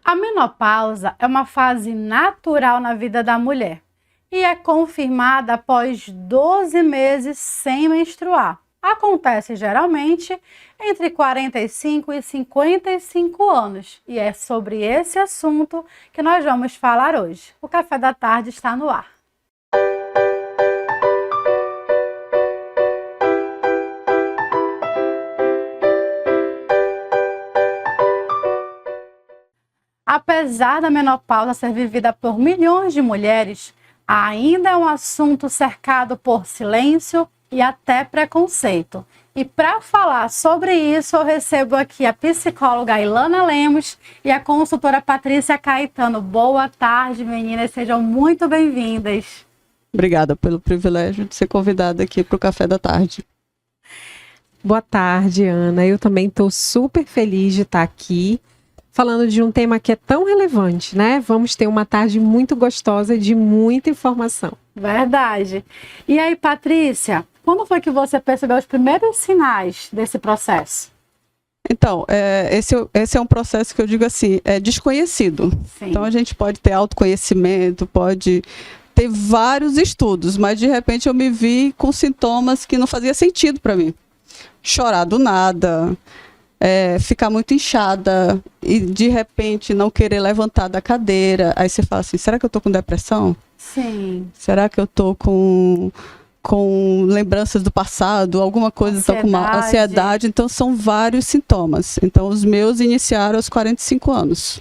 A menopausa é uma fase natural na vida da mulher e é confirmada após 12 meses sem menstruar. Acontece geralmente entre 45 e 55 anos e é sobre esse assunto que nós vamos falar hoje. O Café da Tarde está no ar. Apesar da menopausa ser vivida por milhões de mulheres, ainda é um assunto cercado por silêncio e até preconceito. E para falar sobre isso, eu recebo aqui a psicóloga Ilana Lemos e a consultora Patrícia Caetano. Boa tarde, meninas, sejam muito bem-vindas. Obrigada pelo privilégio de ser convidada aqui para o Café da Tarde. Boa tarde, Ana. Eu também estou super feliz de estar aqui falando de um tema que é tão relevante, né? Vamos ter uma tarde muito gostosa de muita informação. Verdade. E aí, Patrícia, quando foi que você percebeu os primeiros sinais desse processo? Então, esse é um processo que eu digo assim, é desconhecido. Sim. Então, a gente pode ter autoconhecimento, pode ter vários estudos, mas de repente eu me vi com sintomas que não fazia sentido para mim. Chorar do nada, ficar muito inchada e de repente não querer levantar da cadeira. Aí você fala assim, será que eu tô com depressão? Sim. Será que eu tô com lembranças do passado, alguma coisa, tô com uma ansiedade? Então são vários sintomas. Então os meus iniciaram aos 45 anos.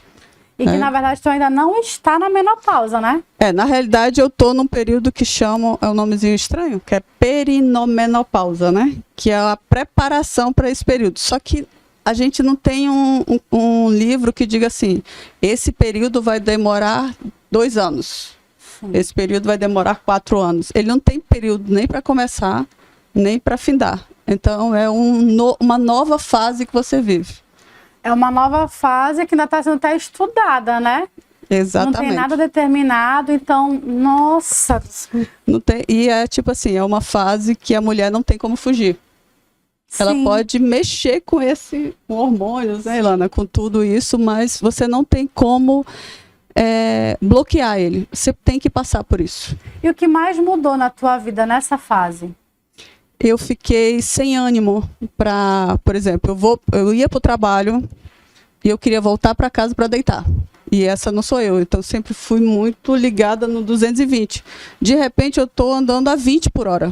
E que na verdade tu ainda não está na menopausa, né? Na realidade eu tô num período que chamam, é um nomezinho estranho, que é perinomenopausa, né? Que é a preparação para esse período. Só que a gente não tem um livro que diga assim, esse período vai demorar 2 anos. Sim. Esse período vai demorar 4 anos. Ele não tem período nem para começar, nem para findar. Então é uma nova fase que você vive. É uma nova fase que ainda está sendo até estudada, né? Exatamente. Não tem nada determinado, então, nossa. Não tem, e é tipo assim, é uma fase que a mulher não tem como fugir. Sim. Ela pode mexer com hormônios, né, Ilana, com tudo isso, mas você não tem como bloquear ele. Você tem que passar por isso. E o que mais mudou na tua vida nessa fase? Eu fiquei sem ânimo para, por exemplo, eu ia para o trabalho e eu queria voltar para casa para deitar. E essa não sou eu, então sempre fui muito ligada no 220. De repente eu estou andando a 20 por hora.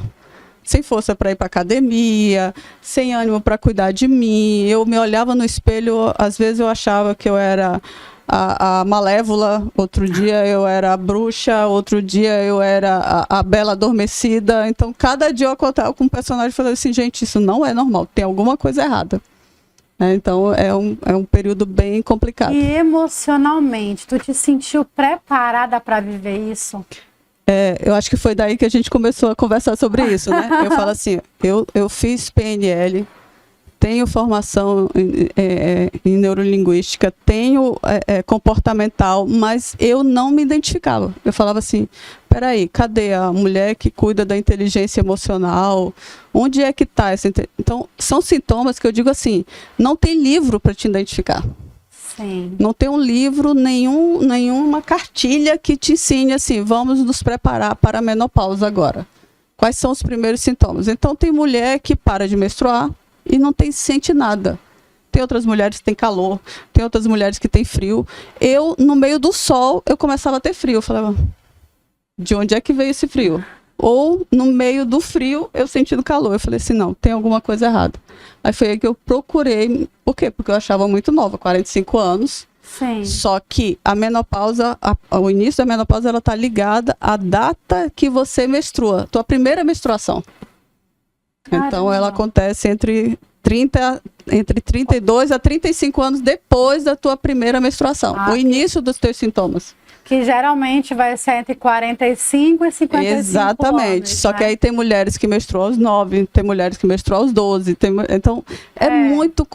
Sem força para ir para academia, sem ânimo para cuidar de mim. Eu me olhava no espelho, às vezes eu achava que eu era a malévola, outro dia eu era a bruxa, outro dia eu era a bela adormecida. Então, cada dia eu acordava com um personagem e falava assim, gente, isso não é normal, tem alguma coisa errada. Então, é um período bem complicado. E emocionalmente, tu te sentiu preparada para viver isso? Eu acho que foi daí que a gente começou a conversar sobre isso, né? Eu falo assim, eu fiz PNL, tenho formação em neurolinguística, tenho comportamental, mas eu não me identificava. Eu falava assim, peraí, cadê a mulher que cuida da inteligência emocional? Onde é que está essa... Então, são sintomas que eu digo assim, não tem livro para te identificar. Sim. Não tem um livro, nenhuma cartilha que te ensine assim, vamos nos preparar para a menopausa agora. Quais são os primeiros sintomas? Então, tem mulher que para de menstruar e não sente nada. Tem outras mulheres que têm calor, tem outras mulheres que têm frio. Eu, no meio do sol, eu começava a ter frio. Eu falava, de onde é que veio esse frio? Ou, no meio do frio, eu sentindo calor. Eu falei assim, não, tem alguma coisa errada. Aí foi aí que eu procurei. Por quê? Porque eu achava muito nova, 45 anos. Sim. Só que a menopausa, o início da menopausa, ela está ligada à data que você menstrua. Tua primeira menstruação. Caramba. Então, ela acontece entre 32 a 35 anos depois da tua primeira menstruação. O início dos teus sintomas. Que geralmente vai ser entre 45 e 55 Exatamente. anos, Só né? que aí tem mulheres que menstruam aos 9, tem mulheres que menstruam aos 12. Então,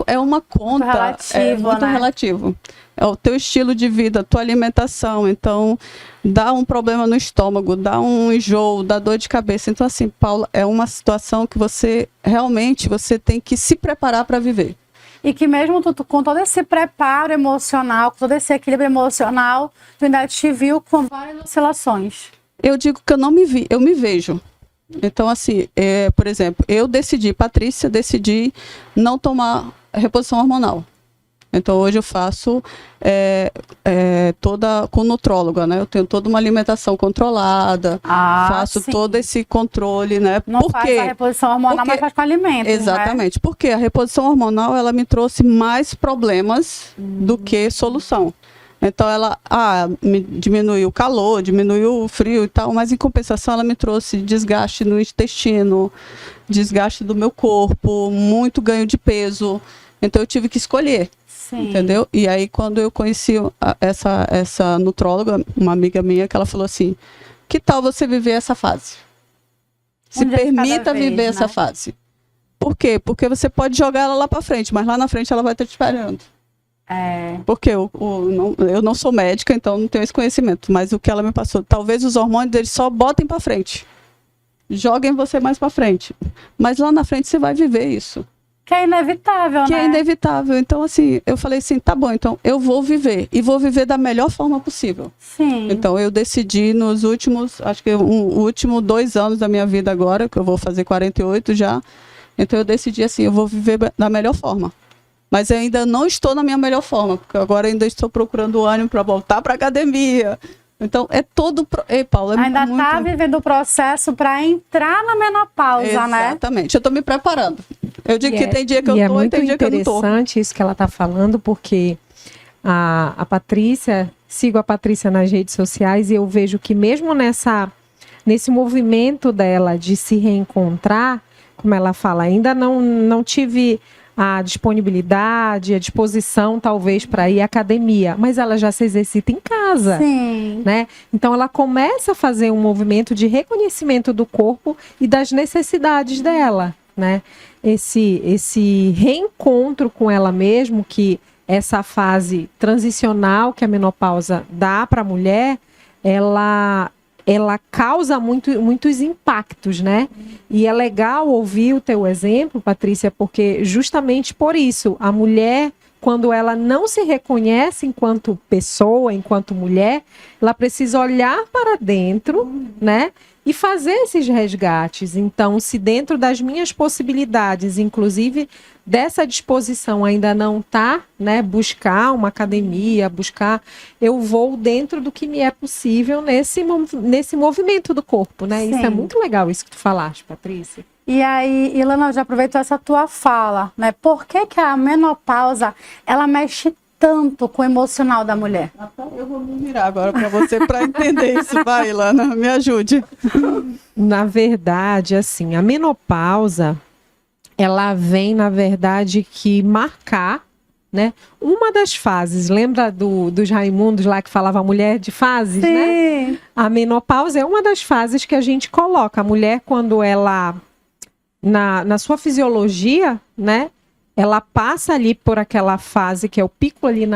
é uma conta. Muito relativo, é muito né? relativo. É o teu estilo de vida, a tua alimentação. Então, dá um problema no estômago, dá um enjoo, dá dor de cabeça. Então, assim, Paula, é uma situação que você realmente tem que se preparar para viver. e que mesmo com todo esse preparo emocional, com todo esse equilíbrio emocional, tu ainda te viu com várias oscilações. Eu digo que eu não me vi, eu me vejo. Então, assim, por exemplo, Patrícia, decidi não tomar reposição hormonal. Então, hoje eu faço toda com nutróloga, né? Eu tenho toda uma alimentação controlada, faço sim. todo esse controle, né? Não faz a reposição hormonal, mas faz com alimentos, exatamente, né? Porque a reposição hormonal, ela me trouxe mais problemas do que solução. Então, ela me diminuiu o calor, diminuiu o frio e tal, mas em compensação ela me trouxe desgaste no intestino, desgaste do meu corpo, muito ganho de peso. Então, eu tive que escolher, Sim. entendeu? E aí, quando eu conheci essa nutróloga, uma amiga minha, que ela falou assim, que tal você viver essa fase? Se permita viver essa fase. Por quê? Porque você pode jogar ela lá para frente, mas lá na frente ela vai estar te esperando. Porque eu não sou médica, então não tenho esse conhecimento. Mas o que ela me passou, talvez os hormônios eles só botem para frente. Joguem você mais para frente. Mas lá na frente você vai viver isso. Que é inevitável, Que né? é inevitável. Então, assim, eu falei assim, tá bom, então eu vou viver. E vou viver da melhor forma possível. Sim. Então, eu decidi nos últimos, acho que último 2 anos da minha vida agora, que eu vou fazer 48 já. Então, eu decidi assim, eu vou viver da melhor forma. Mas eu ainda não estou na minha melhor forma, porque agora ainda estou procurando ânimo para voltar para a academia. Então, é todo... Ei, Paula, ainda está vivendo o processo para entrar na menopausa, né? Exatamente. Eu estou me preparando. Eu digo que tem dia que eu estou e tem dia que eu não estou. É muito interessante isso que ela está falando, porque a Patrícia, sigo a Patrícia nas redes sociais e eu vejo que mesmo nesse movimento dela de se reencontrar, como ela fala, ainda não tive a disponibilidade, a disposição, talvez, para ir à academia, mas ela já se exercita em casa. Sim. Né? Então, ela começa a fazer um movimento de reconhecimento do corpo e das necessidades dela, né? Esse reencontro com ela mesmo, que essa fase transicional que a menopausa dá para a mulher, ela causa muitos impactos, né? E é legal ouvir o teu exemplo, Patrícia, porque justamente por isso, a mulher, quando ela não se reconhece enquanto pessoa, enquanto mulher, ela precisa olhar para dentro, né? E fazer esses resgates. Então, se dentro das minhas possibilidades, inclusive dessa disposição ainda não está, né, buscar uma academia, eu vou dentro do que me é possível nesse movimento do corpo, né? Sim. Isso é muito legal, isso que tu falaste, Patrícia. E aí, Ilana, já aproveitou essa tua fala, né? Por que a menopausa, ela mexe tanto com o emocional da mulher? Eu vou me virar agora para você para entender isso. Vai, Ilana, me ajude. Na verdade, assim, a menopausa, ela vem, na verdade, que marcar, né, uma das fases. Lembra dos Raimundos lá que falava mulher de fases, Sim. né? A menopausa é uma das fases que a gente coloca. A mulher, quando ela, na sua fisiologia, né, ela passa ali por aquela fase que é o pico ali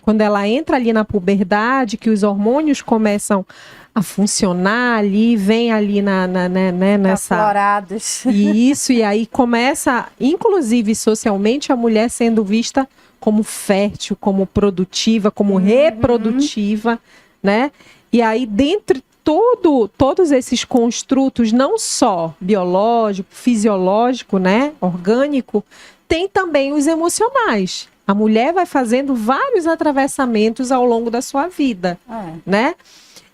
quando ela entra ali na puberdade, que os hormônios começam a funcionar ali, vem ali nessa... Aflorados. Isso, e aí começa, inclusive socialmente, a mulher sendo vista como fértil, como produtiva, como reprodutiva, né? E aí, dentre todos esses construtos, não só biológico, fisiológico, né, orgânico, tem também os emocionais. A mulher vai fazendo vários atravessamentos ao longo da sua vida, né?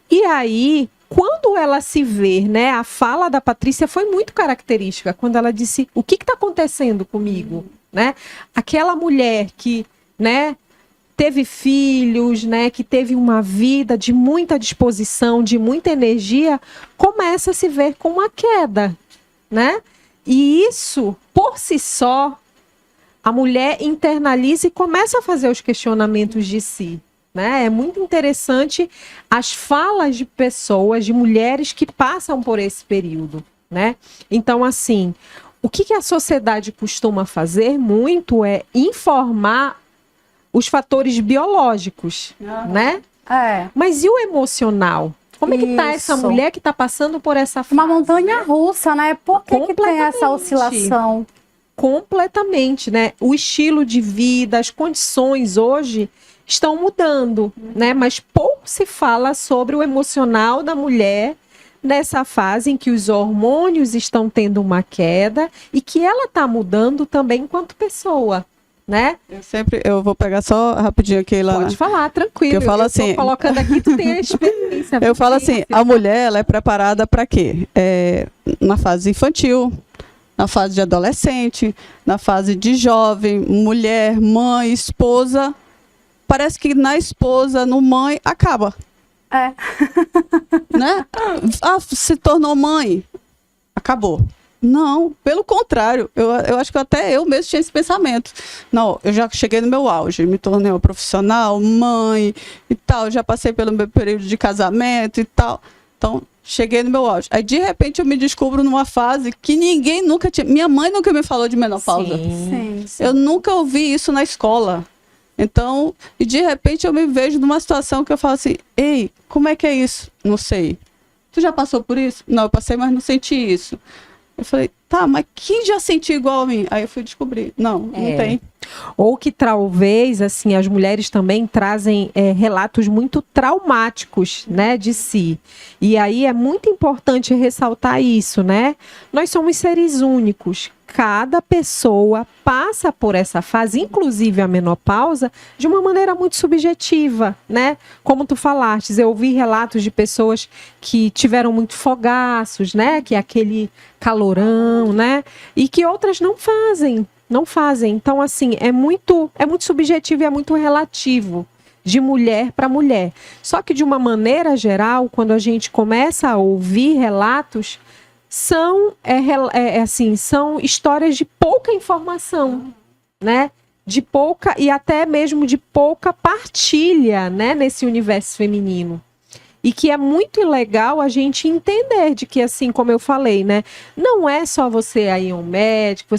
E aí, quando ela se vê, né, a fala da Patrícia foi muito característica, quando ela disse, o que está acontecendo comigo, né? Aquela mulher que, né, teve filhos, né, que teve uma vida de muita disposição, de muita energia, começa a se ver com uma queda, né? E isso, por si só, a mulher internaliza e começa a fazer os questionamentos de si, né? É muito interessante as falas de pessoas, de mulheres que passam por esse período, né? Então, assim, o que a sociedade costuma fazer muito é informar os fatores biológicos, né? Mas e o emocional? Como é que está essa mulher que está passando por essa fase? Uma montanha russa, né? Por que tem essa oscilação? completamente, né? O estilo de vida, as condições hoje estão mudando, né? Mas pouco se fala sobre o emocional da mulher nessa fase em que os hormônios estão tendo uma queda e que ela está mudando também enquanto pessoa, né? Eu vou pegar só rapidinho aqui lá. Pode falar, tranquilo. Eu falo assim, tô colocando aqui, tu tem a experiência. Eu falo assim, a mulher, ela é preparada para quê? Na fase infantil, na fase de adolescente, na fase de jovem, mulher, mãe, esposa. Parece que na esposa, no mãe, acaba. Né? Se tornou mãe, acabou. Não, pelo contrário, eu acho que até eu mesmo tinha esse pensamento. Não, eu já cheguei no meu auge, me tornei uma profissional, mãe e tal, já passei pelo meu período de casamento e tal. Então, cheguei no meu auge. Aí, de repente, eu me descubro numa fase que ninguém nunca tinha... Minha mãe nunca me falou de menopausa. Sim. Eu nunca ouvi isso na escola. Então, e de repente eu me vejo numa situação que eu falo assim, ei, como é que é isso? Não sei. Tu já passou por isso? Não, eu passei, mas não senti isso. Eu falei, tá, mas quem já sentiu igual a mim? Aí eu fui descobrir. Não tem. Ou que talvez, assim, as mulheres também trazem relatos muito traumáticos, né, de si. E aí é muito importante ressaltar isso, né? Nós somos seres únicos. Cada pessoa passa por essa fase, inclusive a menopausa, de uma maneira muito subjetiva, né? Como tu falaste, eu ouvi relatos de pessoas que tiveram muito fogaços, né? Que é aquele calorão, né? E que outras não fazem. Então, assim, é muito subjetivo e é muito relativo de mulher para mulher. Só que, de uma maneira geral, quando a gente começa a ouvir relatos, são histórias de pouca informação, né? De pouca e até mesmo de pouca partilha, né? Nesse universo feminino. E que é muito legal a gente entender de que, assim, como eu falei, né? Não é só você aí um médico,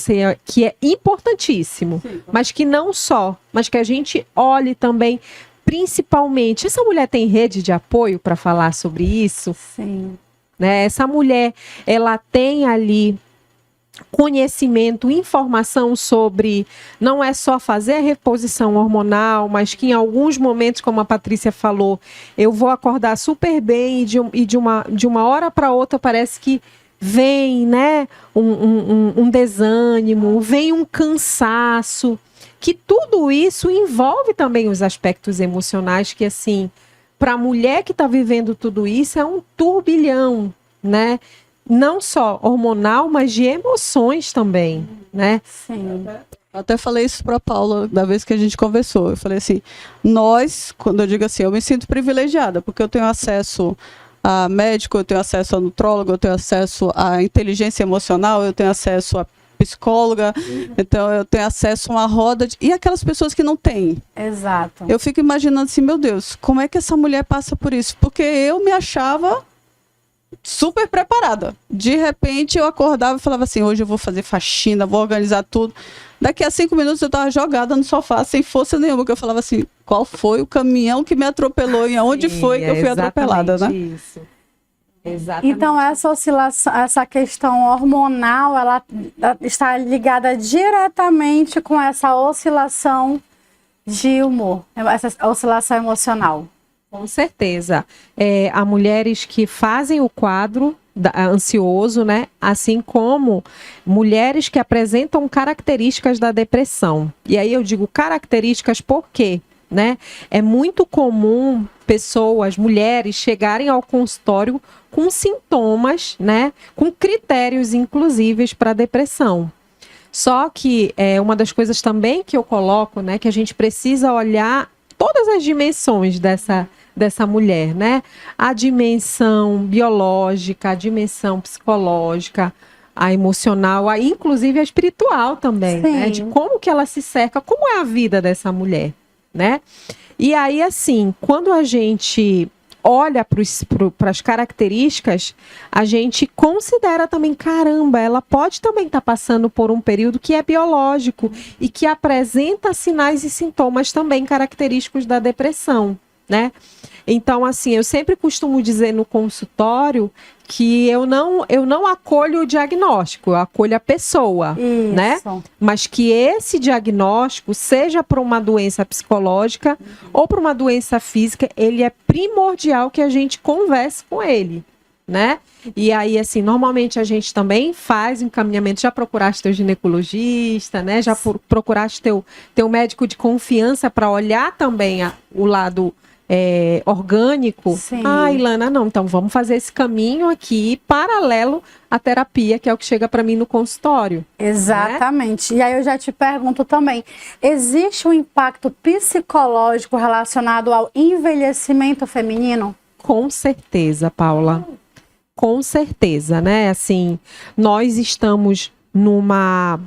que é importantíssimo, sim, mas que não só, mas que a gente olhe também, principalmente, essa mulher tem rede de apoio para falar sobre isso? Sim. Né? Essa mulher, ela tem ali conhecimento, informação sobre, não é só fazer a reposição hormonal, mas que em alguns momentos, como a Patrícia falou, eu vou acordar super bem e de uma hora para outra parece que vem, né, um desânimo, vem um cansaço, que tudo isso envolve também os aspectos emocionais que, assim, para a mulher que está vivendo tudo isso, é um turbilhão, né? Não só hormonal, mas de emoções também, né? Sim. Eu até falei isso para a Paula da vez que a gente conversou. Eu falei assim, quando eu digo assim, eu me sinto privilegiada, porque eu tenho acesso a médico, eu tenho acesso a nutrólogo, eu tenho acesso à inteligência emocional, eu tenho acesso a psicóloga, então eu tenho acesso a uma roda e aquelas pessoas que não têm. Exato. Eu fico imaginando assim, meu Deus, como é que essa mulher passa por isso? Porque eu me achava super preparada. De repente eu acordava e falava assim, hoje eu vou fazer faxina, vou organizar tudo. Daqui a 5 minutos eu estava jogada no sofá sem força nenhuma, que eu falava assim, qual foi o caminhão que me atropelou e aonde foi que eu fui atropelada, né? Isso. Exatamente. Então essa oscilação, essa questão hormonal, ela está ligada diretamente com essa oscilação de humor, essa oscilação emocional. Com certeza. Há mulheres que fazem o quadro ansioso, né? Assim como mulheres que apresentam características da depressão. E aí eu digo características por quê? Né? É muito comum mulheres chegarem ao consultório com sintomas, né? Com critérios inclusíveis para depressão. Só que uma das coisas também que eu coloco, né? Que a gente precisa olhar todas as dimensões dessa mulher, né? A dimensão biológica, a dimensão psicológica, a emocional, inclusive a espiritual também, né? De como que ela se cerca, como é a vida dessa mulher, né? E aí, assim, quando a gente olha para as características, a gente considera também, caramba, ela pode também estar passando por um período que é biológico e que apresenta sinais e sintomas também característicos da depressão. né? Então, assim, eu sempre costumo dizer no consultório que eu não acolho o diagnóstico, eu acolho a pessoa, né? Mas que esse diagnóstico, seja para uma doença psicológica ou para uma doença física, ele é primordial que a gente converse com ele, né? E aí, assim, normalmente a gente também faz encaminhamento, já procuraste teu ginecologista, né? Já procuraste teu médico de confiança para olhar também o lado orgânico. Sim. Ah, Ilana, não, então vamos fazer esse caminho aqui paralelo à terapia, que é o que chega para mim no consultório. Exatamente. Né? E aí eu já te pergunto também, existe um impacto psicológico relacionado ao envelhecimento feminino? Com certeza, Paula. Com certeza, né? Assim, nós estamos numa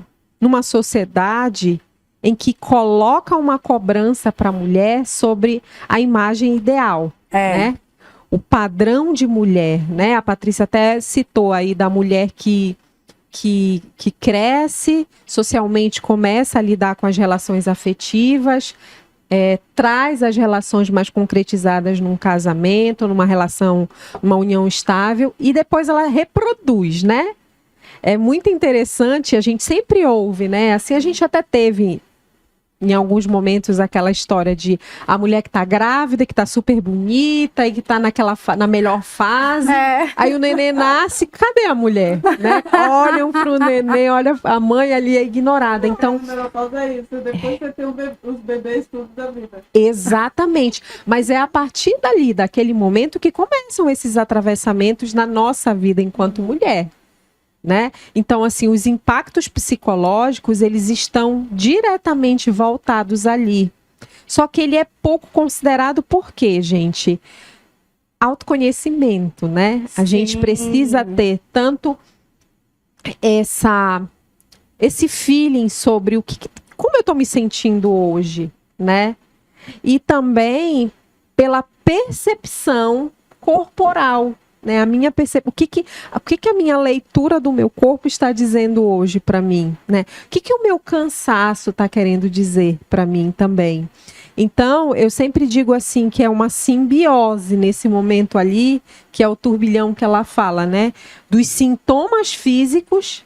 sociedade em que coloca uma cobrança para a mulher sobre a imagem ideal, né? O padrão de mulher, né? A Patrícia até citou aí da mulher que cresce, socialmente começa a lidar com as relações afetivas, traz as relações mais concretizadas num casamento, numa relação, uma união estável, e depois ela reproduz, né? É muito interessante, a gente sempre ouve, né? Assim, a gente até teve em alguns momentos aquela história de a mulher que tá grávida, que tá super bonita e que tá na melhor fase. Aí o neném nasce, cadê a mulher? Né? Olham pro neném, olha, a mãe ali é ignorada. Então, é isso, depois você tem os bebês tudo da vida. Exatamente. Mas é a partir dali, daquele momento, que começam esses atravessamentos na nossa vida enquanto mulher. Né? Então, assim, os impactos psicológicos, eles estão diretamente voltados ali. Só que ele é pouco considerado por quê, gente? Autoconhecimento, né? Sim. A gente precisa ter tanto esse feeling sobre como eu estou me sentindo hoje, né? E também pela percepção corporal. Né, a minha o que a minha leitura do meu corpo está dizendo hoje para mim, né? O que o meu cansaço está querendo dizer para mim também? Então, eu sempre digo assim que é uma simbiose nesse momento ali, que é o turbilhão que ela fala, né? Dos sintomas físicos,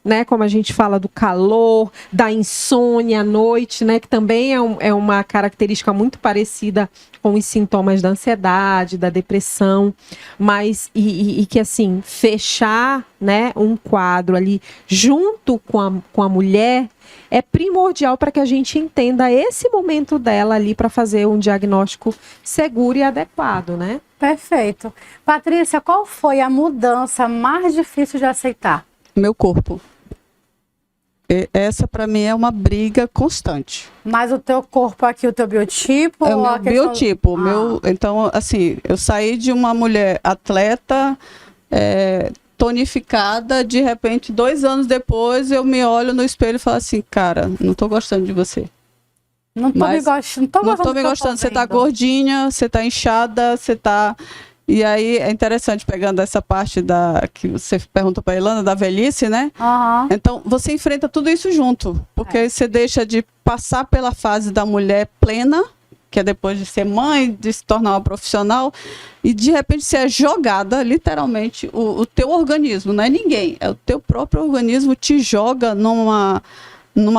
né? Como a gente fala do calor, da insônia à noite, né? Que também é uma característica muito parecida com os sintomas da ansiedade, da depressão, mas e que assim, fechar, né, um quadro ali junto com a mulher é primordial para que a gente entenda esse momento dela ali para fazer um diagnóstico seguro e adequado, né? Perfeito. Patrícia, qual foi a mudança mais difícil de aceitar? Meu corpo. Essa para mim é uma briga constante. Mas o teu corpo aqui, o teu biotipo? É o meu biotipo. Então, assim, eu saí de uma mulher atleta, tonificada, de repente, 2 anos depois, eu me olho no espelho e falo assim, cara, não tô gostando de você. Não tô me gostando. Você tá gordinha, você tá inchada, você tá... E aí é interessante, pegando essa parte que você perguntou para a Ilana, da velhice, né? Uhum. Então, você enfrenta tudo isso junto. Porque você deixa de passar pela fase da mulher plena, que é depois de ser mãe, de se tornar uma profissional, e de repente você é jogada, literalmente, o teu organismo, não é ninguém, é o teu próprio organismo te joga numa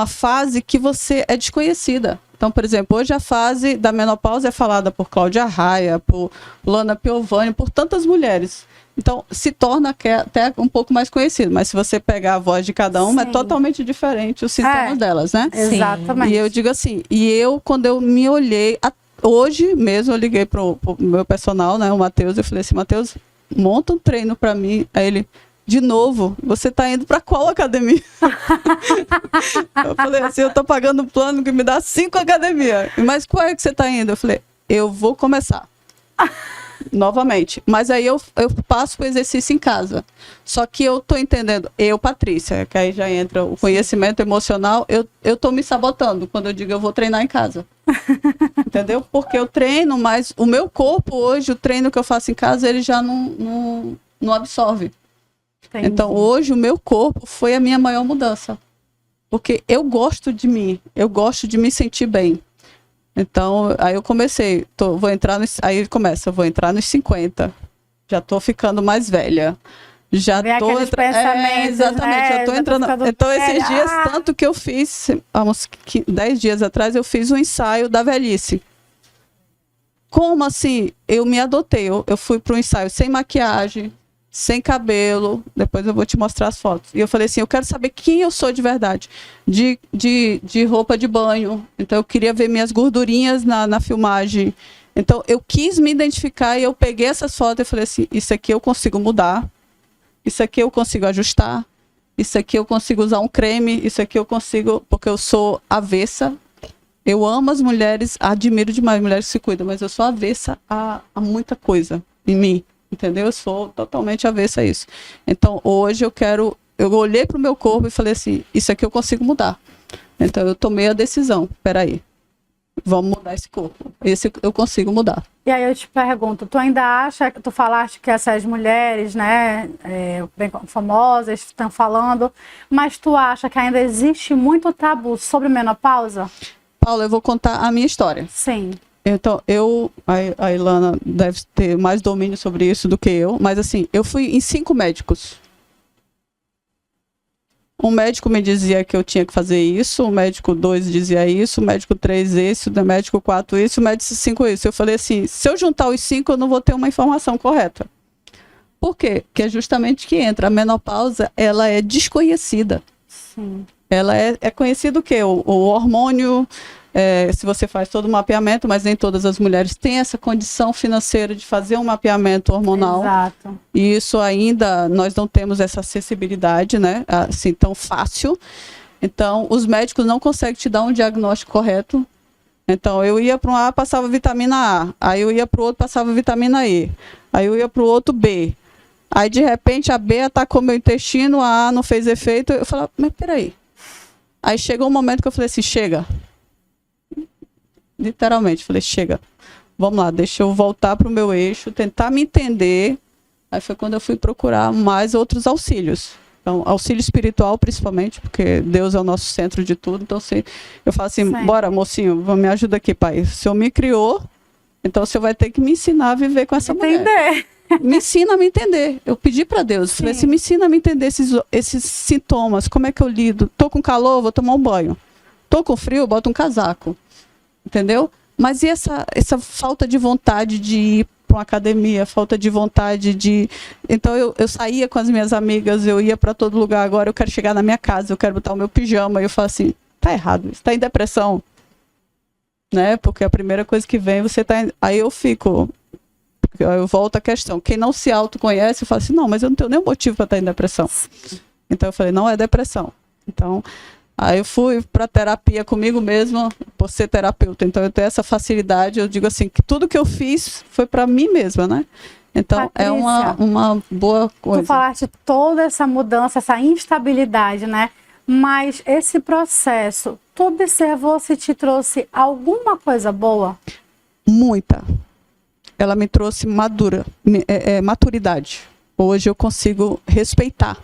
fase que você é desconhecida. Então, por exemplo, hoje a fase da menopausa é falada por Cláudia Raia, por Luana Piovani, por tantas mulheres. Então, se torna até um pouco mais conhecido. Mas se você pegar a voz de cada uma, é totalmente diferente os sintomas delas, né? Exatamente. E eu digo assim, quando eu me olhei, hoje mesmo eu liguei pro meu personal, né, o Matheus, eu falei assim, Matheus, monta um treino para mim. Aí ele... De novo, você está indo para qual academia? Eu falei assim, eu estou pagando um plano que me dá 5 academias. Mas qual é que você está indo? Eu falei, eu vou começar. Novamente. Mas aí eu passo o exercício em casa. Só que eu estou entendendo, Patrícia, que aí já entra o conhecimento emocional, eu estou me sabotando quando eu digo eu vou treinar em casa. Entendeu? Porque eu treino, mas o meu corpo hoje, o treino que eu faço em casa, ele já não absorve. Entendi. Então, hoje, o meu corpo foi a minha maior mudança. Porque eu gosto de mim, eu gosto de me sentir bem. Então, aí eu comecei, vou entrar aí começa, vou entrar nos 50. Já tô ficando mais velha. Já Vem tô aqueles pensamentos, exatamente, né? já tô Já tô entrando. ficando Então, esses velha. dias, tanto que eu fiz, há uns 10 dias atrás, eu fiz um ensaio da velhice. Como assim? Eu me adotei. Eu fui para um ensaio sem maquiagem, sem cabelo. Depois eu vou te mostrar as fotos. E eu falei assim, eu quero saber quem eu sou de verdade. De roupa de banho. Então, eu queria ver minhas gordurinhas na filmagem. Então, eu quis me identificar e eu peguei essas fotos e falei assim, isso aqui eu consigo mudar. Isso aqui eu consigo ajustar. Isso aqui eu consigo usar um creme. Isso aqui eu consigo, porque eu sou avessa. Eu amo as mulheres, admiro demais mulheres que se cuidam, mas eu sou avessa a muita coisa em mim, entendeu? Eu sou totalmente avessa a isso. Então, hoje eu olhei para o meu corpo e falei assim, isso aqui eu consigo mudar. Então, eu tomei a decisão, peraí, vamos mudar esse corpo. Esse eu consigo mudar. E aí eu te pergunto, tu ainda acha, tu falaste que essas mulheres, né, bem famosas, estão falando, mas tu acha que ainda existe muito tabu sobre menopausa? Paula, eu vou contar a minha história. Sim. Então, a Ilana deve ter mais domínio sobre isso do que eu, mas assim, eu fui em 5 médicos. Um médico me dizia que eu tinha que fazer isso, o médico 2 dizia isso, o médico 3 isso, o médico 4 isso, o médico 5 isso. Eu falei assim, se eu juntar os 5, eu não vou ter uma informação correta. Por quê? Porque é justamente que entra. A menopausa, ela é desconhecida. Sim. Ela é conhecido o quê? O hormônio, se você faz todo o mapeamento, mas nem todas as mulheres têm essa condição financeira de fazer um mapeamento hormonal. Exato. E isso ainda, nós não temos essa acessibilidade, né? Assim, tão fácil. Então, os médicos não conseguem te dar um diagnóstico correto. Então, eu ia para um A, passava vitamina A. Aí eu ia para o outro, passava vitamina E. Aí eu ia para o outro B. Aí, de repente, a B atacou meu intestino, a não fez efeito. Eu falava, mas peraí. Aí chegou um momento que eu falei assim, chega. Literalmente, falei, chega. Vamos lá, deixa eu voltar para o meu eixo, tentar me entender. Aí foi quando eu fui procurar mais outros auxílios. Então, auxílio espiritual, principalmente, porque Deus é o nosso centro de tudo. Então, eu falo assim, Sim. Bora, mocinho, me ajuda aqui, pai. O senhor me criou, então o senhor vai ter que me ensinar a viver com essa mulher. Me ensina a me entender. Eu pedi para Deus, falei assim, me ensina a me entender esses sintomas, como é que eu lido? Tô com calor, vou tomar um banho. Tô com frio, boto um casaco. Entendeu? Mas e essa falta de vontade de ir para uma academia, falta de vontade de... Então eu saía com as minhas amigas, eu ia para todo lugar, agora eu quero chegar na minha casa, eu quero botar o meu pijama, e eu falo assim, tá errado, você tá em depressão. Né? Porque a primeira coisa que vem, você tá... Aí eu fico... Eu volto à questão. Quem não se autoconhece, fala assim, não, mas eu não tenho nenhum motivo para estar em depressão. Então eu falei, não é depressão. Então, aí eu fui para terapia comigo mesma, por ser terapeuta. Então eu tenho essa facilidade, eu digo assim, que tudo que eu fiz foi para mim mesma, né? Então Patrícia, é uma boa coisa. Tu falaste toda essa mudança, essa instabilidade, né? Mas esse processo, tu observou se te trouxe alguma coisa boa? Muita. Ela me trouxe maturidade. Hoje eu consigo respeitar.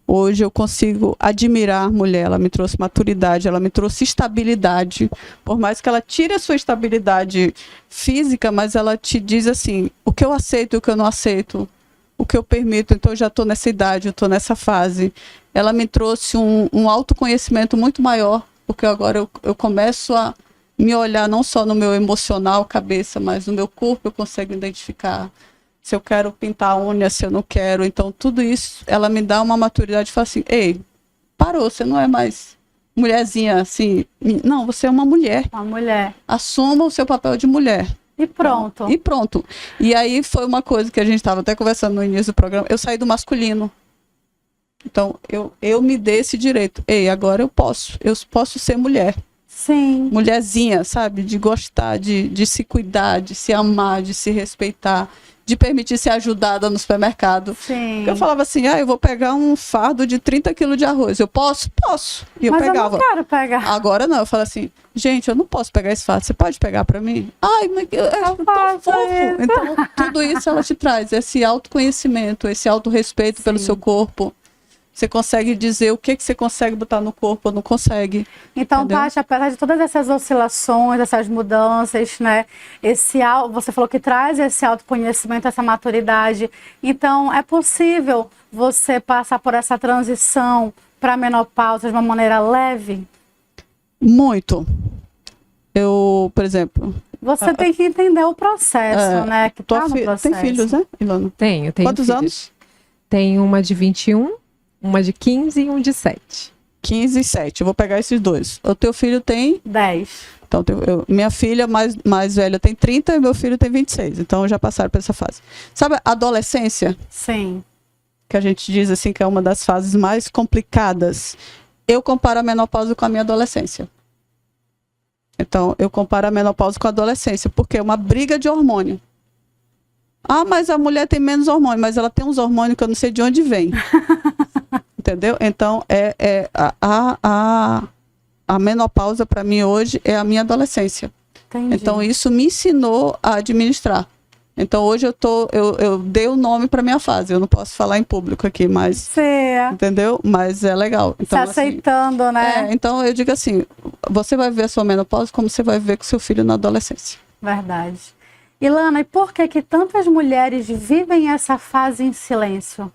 Hoje eu consigo admirar a mulher. Ela me trouxe maturidade, ela me trouxe estabilidade. Por mais que ela tire a sua estabilidade física, mas ela te diz assim, o que eu aceito e o que eu não aceito, o que eu permito. Então eu já estou nessa idade, eu estou nessa fase. Ela me trouxe um autoconhecimento muito maior, porque agora eu começo a me olhar não só no meu emocional, cabeça, mas no meu corpo eu consigo identificar se eu quero pintar a unha, se eu não quero. Então, tudo isso, ela me dá uma maturidade e fala assim, ei, parou, você não é mais mulherzinha assim. Não, você é uma mulher. Uma mulher. Assuma o seu papel de mulher. E pronto. Então, e pronto. E aí foi uma coisa que a gente estava até conversando no início do programa, eu saí do masculino. Então, eu me dei esse direito. Ei, agora eu posso ser mulher. Sim. Mulherzinha, sabe? De gostar, de se cuidar, de se amar, de se respeitar, de permitir ser ajudada no supermercado. Sim. Eu falava assim, eu vou pegar um fardo de 30 quilos de arroz. Eu posso? Posso. E eu Mas pegava. eu não quero pegar. Agora não, eu falo assim, gente, eu não posso pegar esse fardo, você pode pegar pra mim? Ai, mas é tão fofo. Então, tudo isso ela te traz, esse autoconhecimento, esse autorrespeito pelo seu corpo. Você consegue dizer o que você consegue botar no corpo ou não consegue. Então, Entendeu? Tati, apesar de todas essas oscilações, essas mudanças, né? Você falou que traz esse autoconhecimento, essa maturidade. Então, é possível você passar por essa transição para a menopausa de uma maneira leve? Muito. Eu, por exemplo... Você tem que entender o processo, né? Que tá no processo. Tem filhos, né, Ilana? Tenho Quantos filhos. anos? Tenho uma de 21, uma de 15 e um de 7. 15 e 7. Eu vou pegar esses dois. O teu filho tem... 10. Então, minha filha mais velha tem 30 e meu filho tem 26. Então, já passaram por essa fase. Sabe a adolescência? Sim. Que a gente diz assim que é uma das fases mais complicadas. Eu comparo a menopausa com a minha adolescência. Então, eu comparo a menopausa com a adolescência, porque é uma briga de hormônio. Ah, mas a mulher tem menos hormônio, mas ela tem uns hormônios que eu não sei de onde vem. Entendeu? Então, a menopausa para mim hoje é a minha adolescência. Entendi. Então, isso me ensinou a administrar. Então, hoje eu dei o nome para minha fase. Eu não posso falar em público aqui, mas... Você Entendeu? Mas é legal. Então, se aceitando, né? então, eu digo assim, você vai ver a sua menopausa como você vai ver com seu filho na adolescência. Verdade. Ilana, e por que tantas mulheres vivem essa fase em silêncio?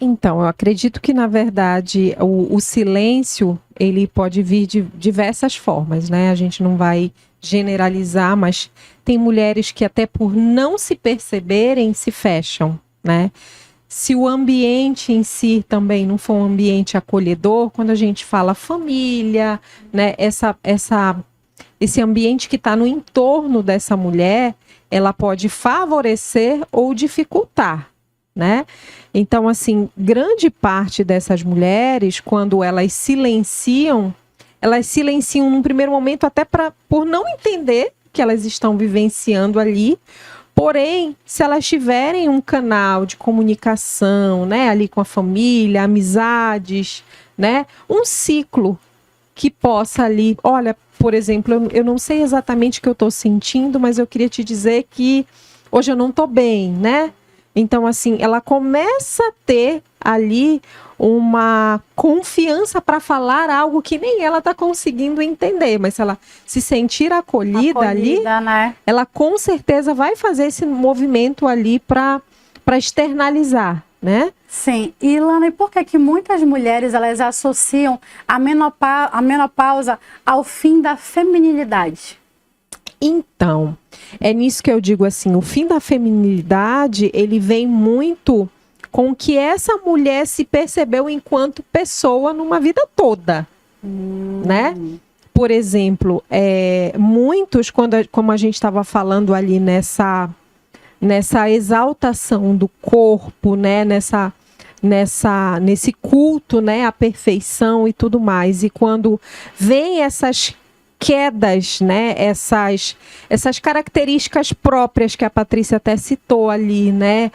Então, eu acredito que, na verdade, o silêncio, ele pode vir de diversas formas, né? A gente não vai generalizar, mas tem mulheres que até por não se perceberem, se fecham, né? Se o ambiente em si também não for um ambiente acolhedor, quando a gente fala família, né? Esse ambiente que está no entorno dessa mulher, ela pode favorecer ou dificultar, né? Então, assim, grande parte dessas mulheres, quando elas silenciam num primeiro momento até por não entender que elas estão vivenciando ali. Porém, se elas tiverem um canal de comunicação, né, ali com a família, amizades, né, um ciclo que possa ali, olha, por exemplo, eu não sei exatamente o que eu estou sentindo, mas eu queria te dizer que hoje eu não estou bem, né? Então, assim, ela começa a ter ali uma confiança para falar algo que nem ela está conseguindo entender, mas se ela se sentir acolhida ali, né? Ela com certeza vai fazer esse movimento ali para externalizar, né? Sim. E, Ilana, e por que muitas mulheres elas associam a menopausa ao fim da feminilidade? Então, é nisso que eu digo assim, o fim da feminilidade, ele vem muito com que essa mulher se percebeu enquanto pessoa numa vida toda, né? Por exemplo, muitos, como a gente estava falando ali nessa exaltação do corpo, né? Nesse culto, né? À perfeição e tudo mais. E quando vem essas quedas, né? Essas características próprias que a Patrícia até citou ali, né?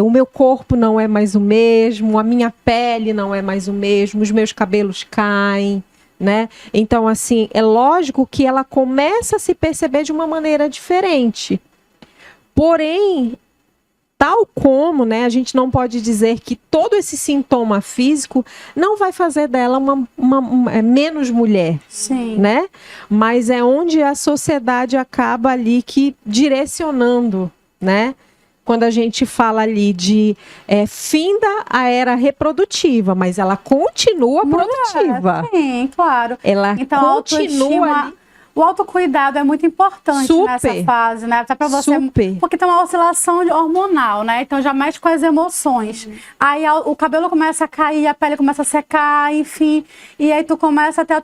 O meu corpo não é mais o mesmo, a minha pele não é mais o mesmo, os meus cabelos caem, né? Então, assim, é lógico que ela começa a se perceber de uma maneira diferente. Porém, tal como, né, a gente não pode dizer que todo esse sintoma físico não vai fazer dela uma menos mulher. Sim. Né? Mas é onde a sociedade acaba ali que direcionando, né? Quando a gente fala ali de finda a era reprodutiva, mas ela continua produtiva. Sim, claro. Ela então, continua ali. O autocuidado é muito importante nessa fase, né? Até para você, porque tem uma oscilação hormonal, né? Então já mexe com as emoções. Aí o cabelo começa a cair, a pele começa a secar, enfim. E aí tu começa a ter a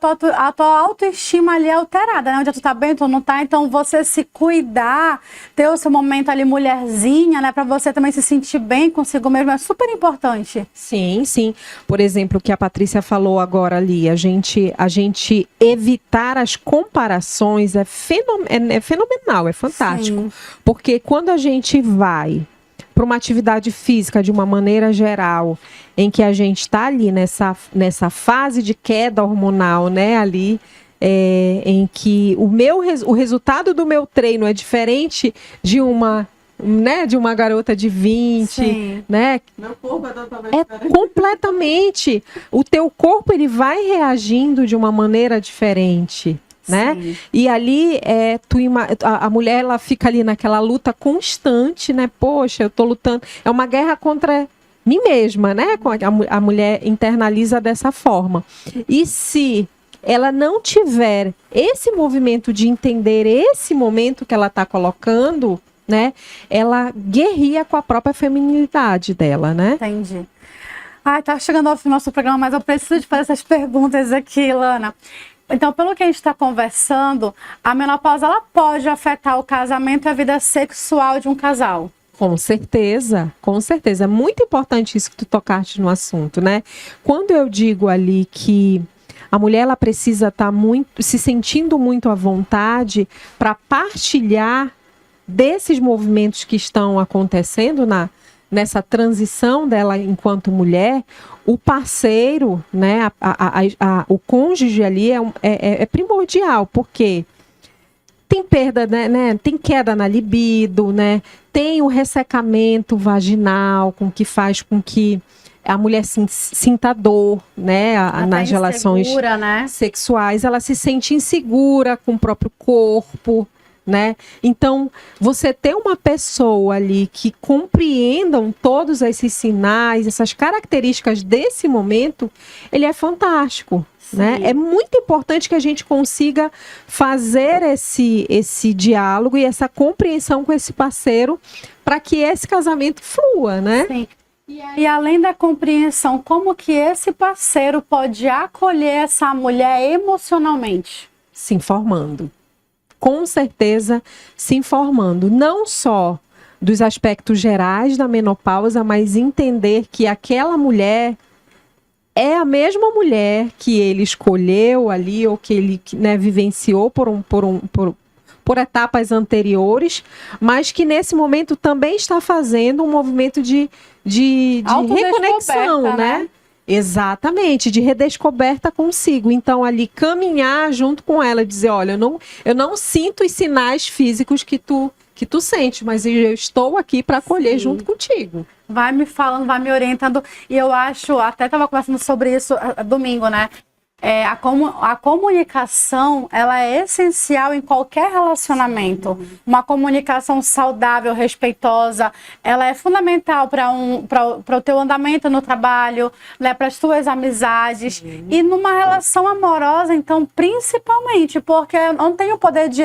tua autoestima ali alterada, né? Onde tu tá bem, tu não tá. Então você se cuidar, ter o seu momento ali mulherzinha, né? Para você também se sentir bem consigo mesmo é super importante. Sim, sim. Por exemplo, o que a Patrícia falou agora ali, a gente evitar as comparações é fenomenal, é fantástico. Sim. Porque quando a gente vai para uma atividade física de uma maneira geral, em que a gente está ali nessa fase de queda hormonal, né, ali, em que o resultado do meu treino é diferente de uma né, de uma garota de 20, Sim. né? Meu corpo é totalmente É diferente. completamente. O teu corpo, ele vai reagindo de uma maneira diferente, né? Sim. E ali, a mulher, ela fica ali naquela luta constante, né? Poxa, eu tô lutando. É uma guerra contra mim mesma, né? A mulher internaliza dessa forma. E se ela não tiver esse movimento de entender esse momento que ela está colocando, né? Ela guerria com a própria feminilidade dela, né? Entendi. Ai, tá chegando ao fim do nosso programa, mas eu preciso de fazer essas perguntas aqui, Lana. Então, pelo que a gente está conversando, a menopausa ela pode afetar o casamento e a vida sexual de um casal. Com certeza, com certeza. É muito importante isso que tu tocaste no assunto, né? Quando eu digo ali que a mulher ela precisa estar se sentindo muito à vontade para partilhar desses movimentos que estão acontecendo nessa transição dela enquanto mulher, o parceiro, né, o cônjuge ali é primordial, porque tem perda, né, tem queda na libido, né, tem o ressecamento vaginal, faz com que a mulher sinta dor, né, nas relações insegura, né? sexuais, ela se sente insegura com o próprio corpo, né? Então, você ter uma pessoa ali que compreendam todos esses sinais, essas características desse momento, ele é fantástico. Né? É muito importante que a gente consiga fazer esse diálogo e essa compreensão com esse parceiro para que esse casamento flua, né? Sim. E além da compreensão, como que esse parceiro pode acolher essa mulher emocionalmente? Se informando. Com certeza, se informando. Não só dos aspectos gerais da menopausa, mas entender que aquela mulher é a mesma mulher que ele escolheu ali, ou que ele, né, vivenciou por etapas anteriores, mas que nesse momento também está fazendo um movimento de reconexão, né? Exatamente, de redescoberta consigo. Então, ali, caminhar junto com ela, dizer, olha, eu não sinto os sinais físicos que tu sente, mas eu estou aqui para acolher junto contigo. Vai me falando, vai me orientando. E eu acho, até estava conversando sobre isso domingo, né? A comunicação, ela é essencial em qualquer relacionamento. Uma comunicação saudável, respeitosa, ela é fundamental para o teu andamento no trabalho, né, para as tuas amizades. E numa relação amorosa, então, principalmente, porque eu não tenho o poder de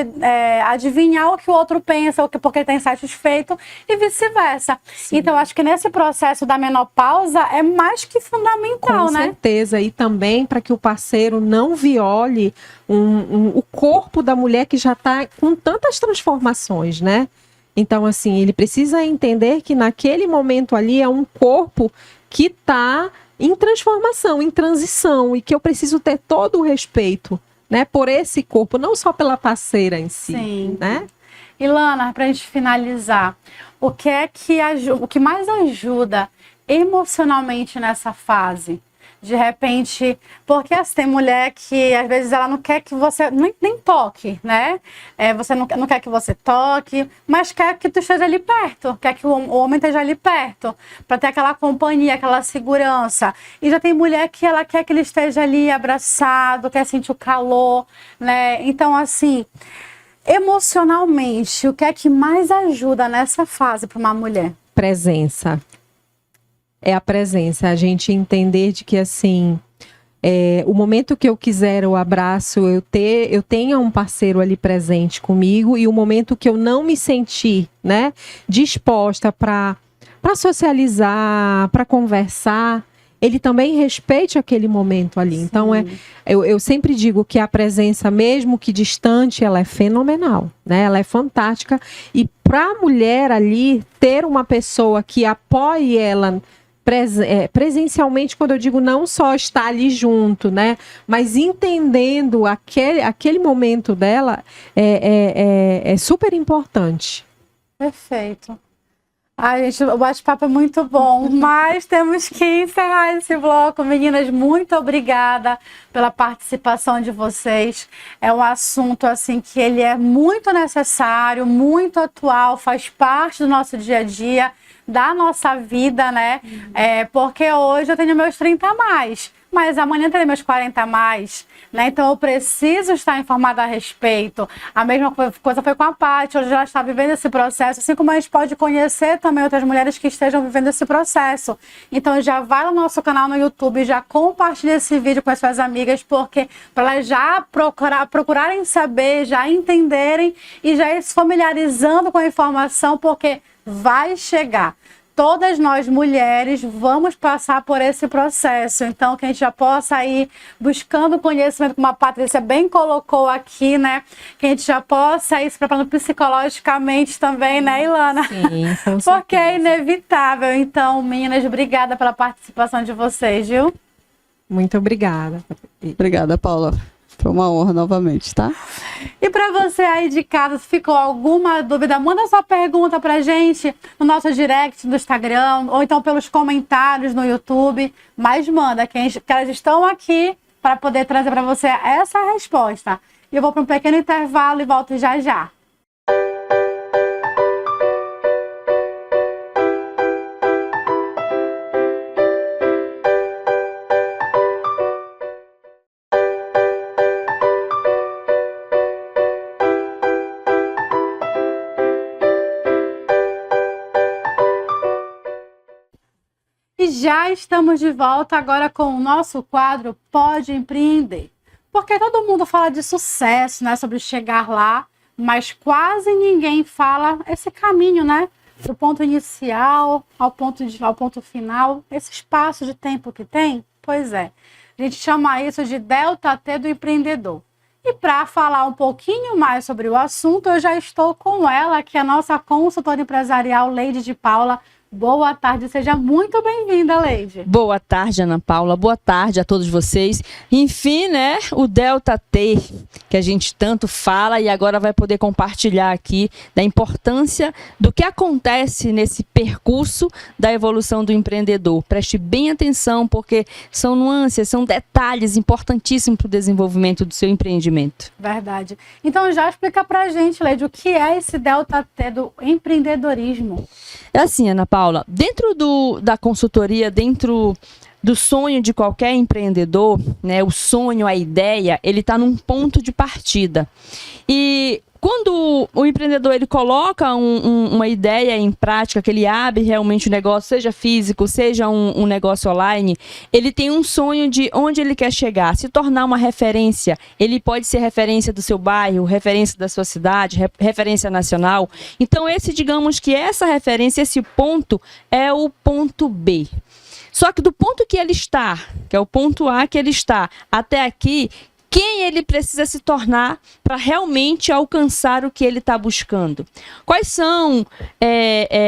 adivinhar o que o outro pensa, porque ele está insatisfeito, e vice-versa. Então, acho que nesse processo da menopausa é mais que fundamental, né? Com certeza. E também para que o parceiro não viole o corpo da mulher que já está com tantas transformações, né? Então, assim, ele precisa entender que naquele momento ali é um corpo que está em transformação, em transição, e que eu preciso ter todo o respeito, né, por esse corpo, não só pela parceira em si. Sim. Né? Ilana, para a gente finalizar, o que mais ajuda emocionalmente nessa fase? De repente, porque assim, tem mulher que às vezes ela não quer que você nem toque, né? Você não quer que você toque, mas quer que tu esteja ali perto, quer que o homem esteja ali perto, para ter aquela companhia, aquela segurança. E já tem mulher que ela quer que ele esteja ali abraçado, quer sentir o calor, né? Então, assim, emocionalmente, o que é que mais ajuda nessa fase para uma mulher? Presença. É a presença, a gente entender de que, assim, o momento que eu quiser o abraço, eu tenha um parceiro ali presente comigo, e o momento que eu não me sentir, né, disposta para socializar, para conversar, ele também respeite aquele momento ali. Sim. Então, eu sempre digo que a presença, mesmo que distante, ela é fenomenal, né? Ela é fantástica. E para a mulher ali, ter uma pessoa que apoie ela presencialmente, quando eu digo não só estar ali junto, né, mas entendendo aquele momento dela, é super importante. Perfeito. Ai, gente, o bate-papo é muito bom, mas temos que encerrar esse bloco. Meninas, muito obrigada pela participação de vocês. É um assunto assim que ele é muito necessário, muito atual, faz parte do nosso dia a dia, da nossa vida, né? Porque hoje eu tenho meus 30 a mais, mas amanhã terei meus 40 a mais, né? Então eu preciso estar informada a respeito. A mesma coisa foi com a Paty, hoje ela está vivendo esse processo, assim como a gente pode conhecer também outras mulheres que estejam vivendo esse processo. Então já vai no nosso canal no YouTube, já compartilha esse vídeo com as suas amigas, porque para elas já procurarem saber, já entenderem e já ir se familiarizando com a informação, porque vai chegar. Todas nós mulheres vamos passar por esse processo, então que a gente já possa ir buscando conhecimento, como a Patrícia bem colocou aqui, né? Que a gente já possa ir se preparando psicologicamente também, né, Ilana? Sim, com porque é certeza. inevitável. Então, meninas, obrigada pela participação de vocês, viu? Muito obrigada. Obrigada, Paula. Foi uma honra novamente, tá? E para você aí de casa, se ficou alguma dúvida, manda sua pergunta pra gente no nosso direct do Instagram, ou então pelos comentários no YouTube, mas manda, que elas estão aqui para poder trazer para você essa resposta. E eu vou para um pequeno intervalo e volto já já. E já estamos de volta agora com o nosso quadro Pode Empreender. Porque todo mundo fala de sucesso, né? Sobre chegar lá, mas quase ninguém fala esse caminho, né? Do ponto inicial ao ponto final, esse espaço de tempo que tem. Pois é, a gente chama isso de delta T do empreendedor. E para falar um pouquinho mais sobre o assunto, eu já estou com ela, que é a nossa consultora empresarial, Leide de Paula. Boa tarde, seja muito bem-vinda, Leide. Boa tarde, Ana Paula. Boa tarde a todos vocês. Enfim, né, o Delta T, que a gente tanto fala e agora vai poder compartilhar aqui da importância do que acontece nesse percurso da evolução do empreendedor. Preste bem atenção, porque são nuances, são detalhes importantíssimos para o desenvolvimento do seu empreendimento. Verdade. Então já explica pra gente, Leide, o que é esse Delta T do empreendedorismo? É assim, Ana Paula, dentro da consultoria, dentro do sonho de qualquer empreendedor, né, o sonho, a ideia, ele está num ponto de partida. E quando o empreendedor ele coloca uma ideia em prática, que ele abre realmente o negócio, seja físico, seja um negócio online, ele tem um sonho de onde ele quer chegar, se tornar uma referência. Ele pode ser referência do seu bairro, referência da sua cidade, referência nacional. Então, digamos que essa referência, esse ponto, é o ponto B. Só que do ponto que ele está, que é o ponto A que ele está, até aqui, quem ele precisa se tornar para realmente alcançar o que ele está buscando? Quais são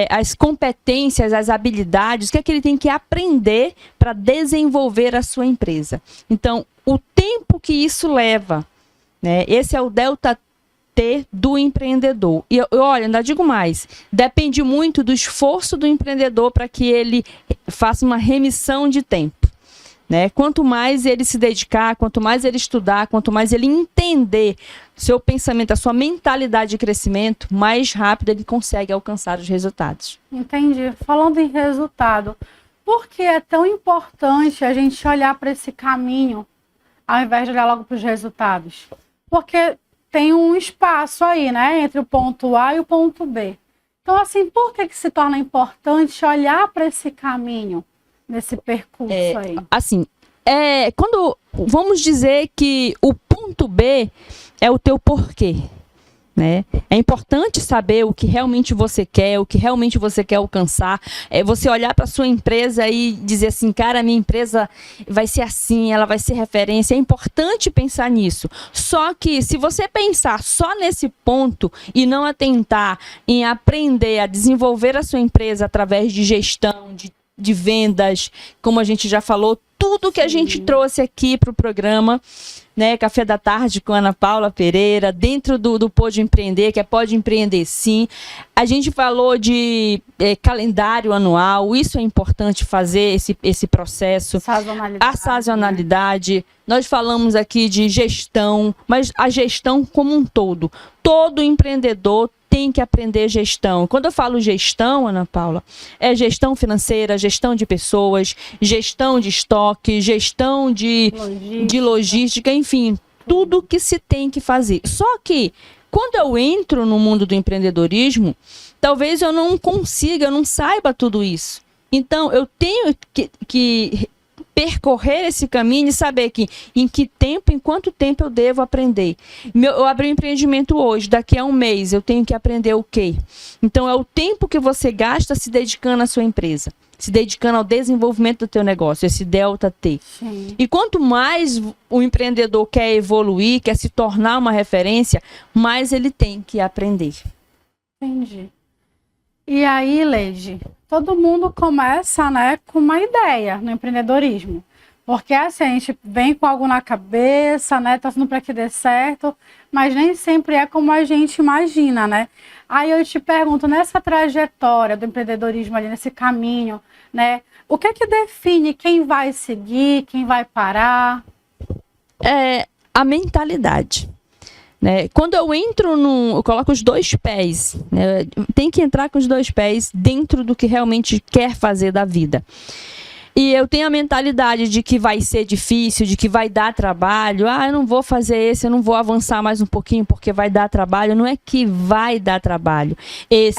as competências, as habilidades, o que é que ele tem que aprender para desenvolver a sua empresa? Então, o tempo que isso leva, né? Esse é o Delta T do empreendedor. E olha, ainda digo mais, depende muito do esforço do empreendedor para que ele faça uma remissão de tempo. Né? Quanto mais ele se dedicar, quanto mais ele estudar, quanto mais ele entender seu pensamento, a sua mentalidade de crescimento, mais rápido ele consegue alcançar os resultados. Entendi. Falando em resultado, por que é tão importante a gente olhar para esse caminho ao invés de olhar logo para os resultados? Porque tem um espaço aí, né, entre o ponto A e o ponto B. Então, assim, por que se torna importante olhar para esse caminho? Nesse percurso aí. Assim, quando vamos dizer que o ponto B é o teu porquê, né? É importante saber o que realmente você quer, o que realmente você quer alcançar. É você olhar para a sua empresa e dizer assim, cara, a minha empresa vai ser assim, ela vai ser referência. É importante pensar nisso. Só que se você pensar só nesse ponto e não atentar em aprender a desenvolver a sua empresa através de gestão, de vendas, como a gente já falou, tudo que a gente trouxe aqui para o programa, né, Café da Tarde com Ana Paula Pereira, dentro do Pode Empreender, que é Pode Empreender Sim. A gente falou de calendário anual, isso é importante fazer esse processo. A sazonalidade. Né? Nós falamos aqui de gestão, mas a gestão como um todo. Todo empreendedor tem que aprender gestão. Quando eu falo gestão, Ana Paula, é gestão financeira, gestão de pessoas, gestão de estoque, gestão de logística, enfim, tudo que se tem que fazer. Só que, quando eu entro no mundo do empreendedorismo, talvez eu não consiga, eu não saiba tudo isso. Então, eu tenho que percorrer esse caminho e saber que em quanto tempo eu devo aprender. Eu abri um empreendimento hoje, daqui a um mês eu tenho que aprender o quê? Então é o tempo que você gasta se dedicando à sua empresa, se dedicando ao desenvolvimento do teu negócio, esse delta T. Sim. E quanto mais o empreendedor quer evoluir, quer se tornar uma referência, mais ele tem que aprender. Entendi. E aí, Leide, todo mundo começa, né, com uma ideia no empreendedorismo. Porque assim, a gente vem com algo na cabeça, né, torcendo para que dê certo, mas nem sempre é como a gente imagina, né? Aí eu te pergunto, nessa trajetória do empreendedorismo ali, nesse caminho, né, o que é que define quem vai seguir, quem vai parar? É a mentalidade. Né? Quando eu entro eu coloco os dois pés, né? Tem que entrar com os dois pés dentro do que realmente quer fazer da vida. E eu tenho a mentalidade de que vai ser difícil, de que vai dar trabalho. Eu não vou fazer esse, eu não vou avançar mais um pouquinho porque vai dar trabalho. Não é que vai dar trabalho. Esse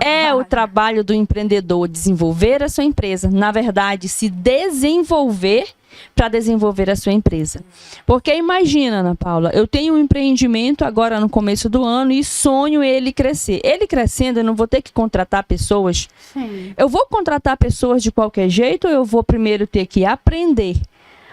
é o trabalho do empreendedor, desenvolver a sua empresa. Na verdade, se desenvolver para desenvolver a sua empresa. Porque imagina, Ana Paula, eu tenho um empreendimento agora no começo do ano e sonho ele crescer. Ele crescendo, eu não vou ter que contratar pessoas. Sim. Eu vou contratar pessoas de qualquer jeito ou eu vou primeiro ter que aprender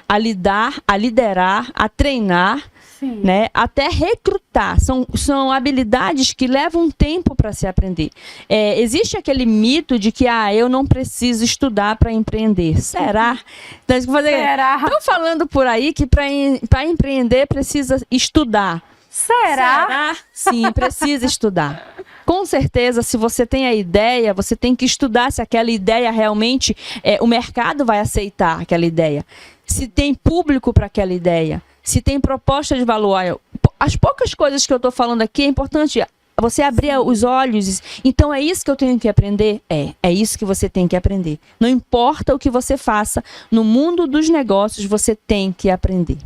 a lidar, a liderar, a treinar, né, até recrutar. São habilidades que levam tempo para se aprender. Existe aquele mito de que eu não preciso estudar para empreender. Será? Estão falando por aí que para empreender precisa estudar. Será? Sim, precisa estudar. Com certeza, se você tem a ideia, você tem que estudar se aquela ideia realmente, o mercado vai aceitar aquela ideia. Se tem público para aquela ideia. Se tem proposta de valor. As poucas coisas que eu estou falando aqui é importante você abrir os olhos. Então é isso que eu tenho que aprender? É isso que você tem que aprender. Não importa o que você faça, no mundo dos negócios você tem que aprender.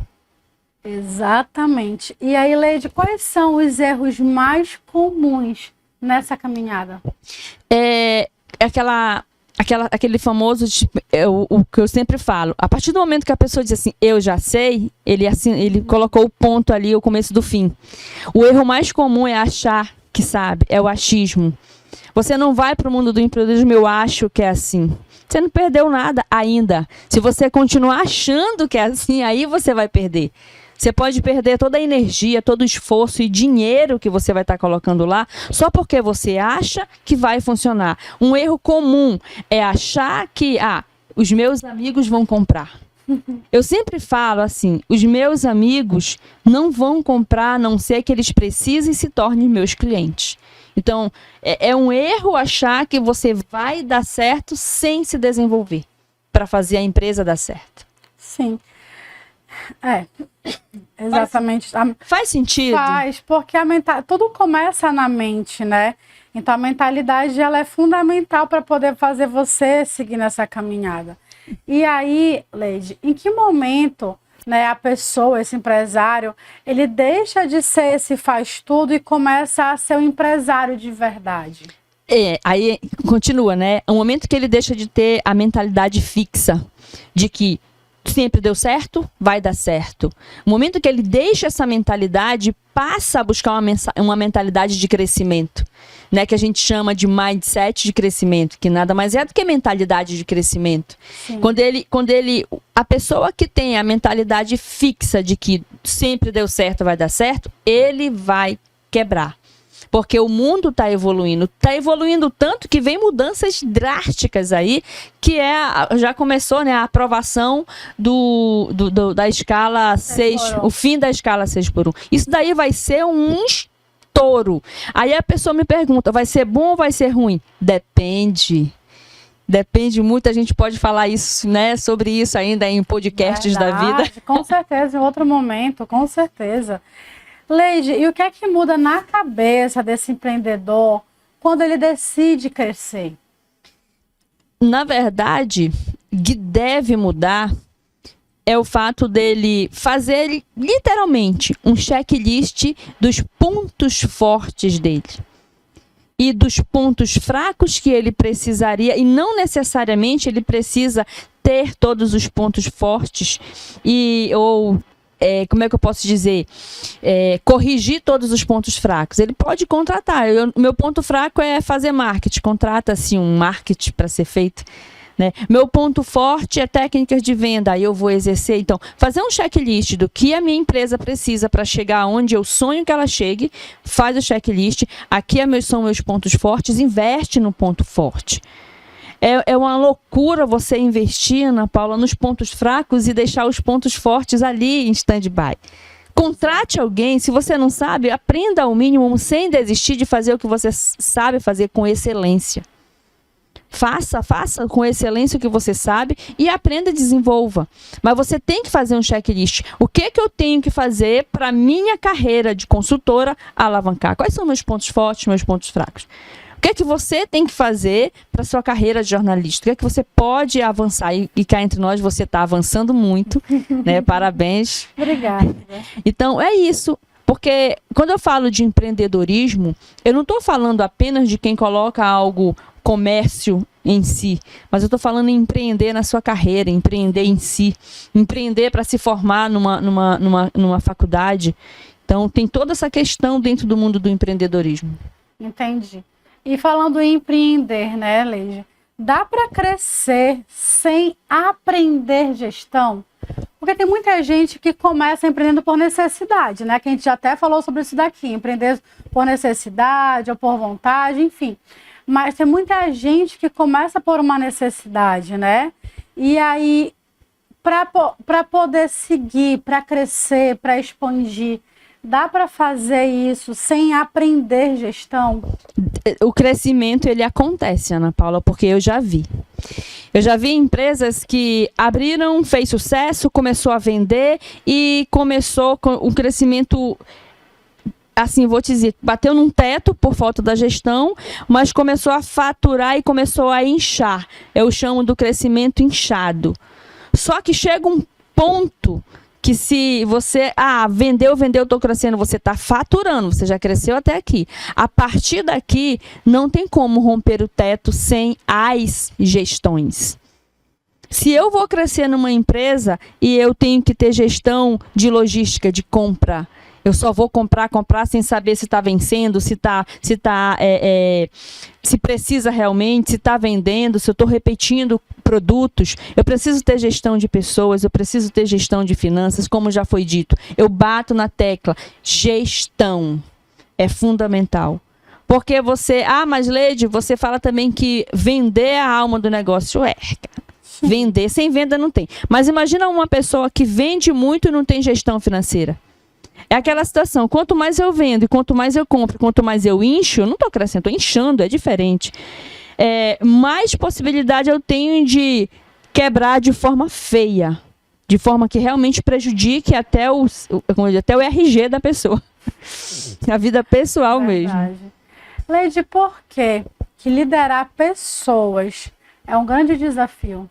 Exatamente. E aí, Leide, quais são os erros mais comuns nessa caminhada? Aquele famoso, o que eu sempre falo, a partir do momento que a pessoa diz assim, eu já sei, ele colocou o ponto ali, o começo do fim. O erro mais comum é achar que sabe, é o achismo. Você não vai para o mundo do empreendedorismo, eu acho que é assim. Você não perdeu nada ainda. Se você continuar achando que é assim, aí você vai perder. Você pode perder toda a energia, todo o esforço e dinheiro que você vai estar colocando lá, só porque você acha que vai funcionar. Um erro comum é achar que, os meus amigos vão comprar. Eu sempre falo assim, os meus amigos não vão comprar, a não ser que eles precisem e se tornem meus clientes. Então, é um erro achar que você vai dar certo sem se desenvolver, para fazer a empresa dar certo. Sim. Exatamente. Faz sentido? Faz, porque tudo começa na mente, né? Então a mentalidade ela é fundamental para poder fazer você seguir nessa caminhada. E aí, Leide, em que momento, né, a pessoa, esse empresário, ele deixa de ser esse faz tudo e começa a ser um empresário de verdade? Aí continua, né? O momento que ele deixa de ter a mentalidade fixa de que sempre deu certo, vai dar certo. No momento que ele deixa essa mentalidade, passa a buscar uma mentalidade de crescimento, né, que a gente chama de mindset de crescimento, que nada mais é do que mentalidade de crescimento. Sim. A pessoa que tem a mentalidade fixa de que sempre deu certo, vai dar certo, ele vai quebrar. Porque o mundo está evoluindo tanto que vem mudanças drásticas aí, que já começou, né, a aprovação da escala 6, o fim da escala 6x1. Isso daí vai ser um estouro. Aí a pessoa me pergunta, vai ser bom ou vai ser ruim? Depende muito, a gente pode falar isso, né, sobre isso ainda em podcasts da vida. Com certeza, em outro momento, com certeza. Leide, e o que é que muda na cabeça desse empreendedor quando ele decide crescer? Na verdade, o que deve mudar é o fato dele fazer literalmente um checklist dos pontos fortes dele e dos pontos fracos que ele precisaria, e não necessariamente ele precisa ter todos os pontos fortes como é que eu posso dizer? Corrigir todos os pontos fracos. Ele pode contratar. Meu ponto fraco é fazer marketing. Contrata-se um marketing para ser feito. Né? Meu ponto forte é técnicas de venda, aí eu vou exercer. Então, fazer um checklist do que a minha empresa precisa para chegar onde eu sonho que ela chegue, faz o checklist, aqui são meus pontos fortes, investe no ponto forte. É uma loucura você investir, Ana Paula, nos pontos fracos e deixar os pontos fortes ali em stand-by. Contrate alguém, se você não sabe, aprenda ao mínimo sem desistir de fazer o que você sabe fazer com excelência. Faça com excelência o que você sabe e aprenda e desenvolva. Mas você tem que fazer um checklist. O que eu tenho que fazer para a minha carreira de consultora alavancar? Quais são meus pontos fortes, meus pontos fracos? O que você tem que fazer para a sua carreira de jornalista? O que você pode avançar? E cá entre nós, você está avançando muito, né? Parabéns. Obrigada. Então, é isso. Porque quando eu falo de empreendedorismo, eu não estou falando apenas de quem coloca algo comércio em si, mas eu estou falando em empreender na sua carreira, empreender em si, empreender para se formar numa faculdade. Então, tem toda essa questão dentro do mundo do empreendedorismo. Entendi. E falando em empreender, né, Leide? Dá para crescer sem aprender gestão? Porque tem muita gente que começa empreendendo por necessidade, né? Que a gente já até falou sobre isso daqui, empreender por necessidade ou por vontade, enfim. Mas tem muita gente que começa por uma necessidade, né? E aí, para poder seguir, para crescer, para expandir, dá para fazer isso sem aprender gestão? O crescimento, ele acontece, Ana Paula, porque eu já vi. Eu já vi empresas que abriram, fez sucesso, começou a vender e começou com um crescimento, assim, vou te dizer, bateu num teto por falta da gestão, mas começou a faturar e começou a inchar. Eu chamo do crescimento inchado. Só que chega um ponto que se você, vendeu, estou crescendo, você está faturando, você já cresceu até aqui. A partir daqui, não tem como romper o teto sem as gestões. Se eu vou crescer numa empresa e eu tenho que ter gestão de logística, de compra, eu só vou comprar sem saber se está vencendo, se precisa realmente, se está vendendo, se eu estou repetindo produtos. Eu preciso ter gestão de pessoas, eu preciso ter gestão de finanças, como já foi dito. Eu bato na tecla, gestão é fundamental. Porque mas Leide, você fala também que vender é a alma do negócio. Vender, sem venda não tem. Mas imagina uma pessoa que vende muito e não tem gestão financeira. É aquela situação, quanto mais eu vendo, e quanto mais eu compro, quanto mais eu incho, eu não estou crescendo, estou inchando, é diferente. Mais possibilidade eu tenho de quebrar de forma feia, de forma que realmente prejudique até o RG da pessoa, a vida pessoal mesmo. Leide, por que liderar pessoas é um grande desafio?